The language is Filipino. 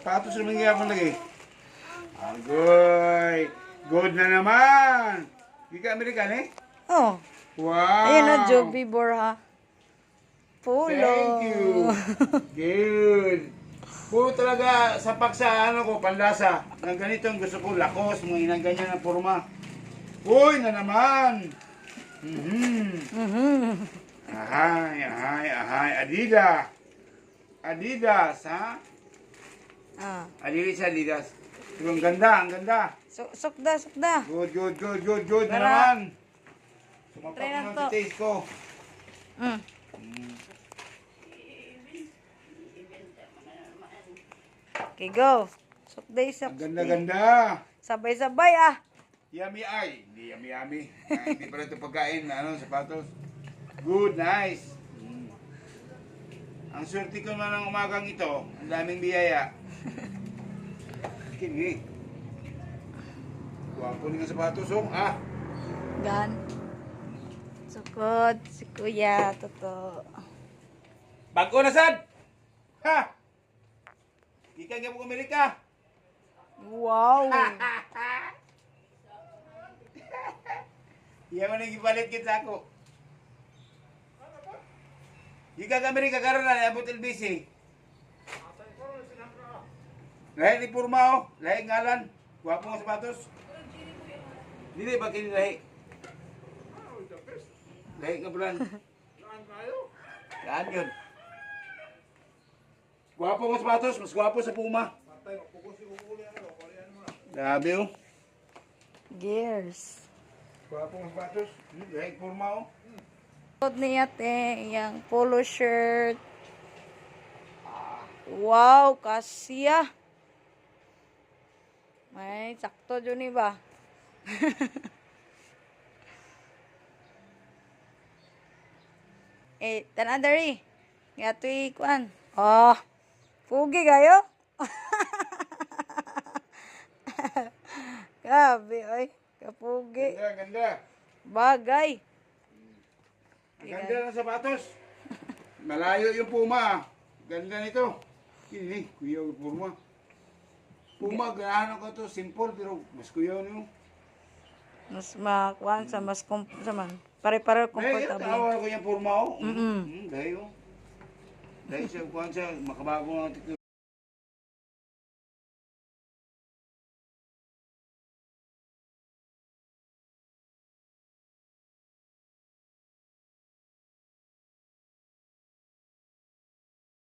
Sapatos naman gyapon lagi. Agoy. Good na naman. Di ka American eh? Oh. Wow. Ayan na, Joby Borja. Pulo. Thank you. Good. Puro talaga sapak sa ano ko, panlasa. Ng ganitong gusto ko, lakos, mga inang ganyan na forma. Uy, na naman. Ahay, ahay, ahay. Adidas. Adidas, ha? Ah. Adidas. Pero ang ganda, ang ganda. Sukda. Good na Tara. naman. Sumapak Try na naman to. sa taste ko. Mm. Okay, go. Sukday sa Ang ganda-ganda. Sabay-sabay ah. Yummy ay. Hindi yummy. Hindi pala ito pagkain. Ano, sapatos. Good, nice. Ang swerte ko naman ng umagang ito, ang daming biyaya. Kini. Wapo rin ang sapatos, oh. Ah. Gan. Sukod. Si Kuya. Totoo. Bago na sad! Ha! Ika nga po Amerika. Wow. Iya man ang ipalit kita ako. Ika ka Amerika karon na abot LBC. Lahi ni Purma oh, lahi ngalan. Wapo nga sapatos. Dili ba kini lahi? Lahi nga brand. Yan yun. Gwapo nga sapatos, mas gwapo sa Puma. Grabe oh. Gears. Gwapo nga sapatos. Lahi Purma oh. Sukod niya te. Yung polo shirt. Wow. Kasya. May sakto dyan ba? Tanan dari. Ngatoy kuan. Oh. Pugi kayo? Grabe, oy. Kapugi. Ganda. Bagay. Ang ganda ng sapatos. Malayo yung Puma. Ganda nito. Kini, kuya Puma. Puma, ganahan ko to. Simple, pero mas kuya niyo. Mas makuan sa mas sa man. Pare-pare May comfortable. tawa ko yung Puma, oh. Mm-mm. Dahil, oh. Dahil siya, kuhan siya, makabago nga ito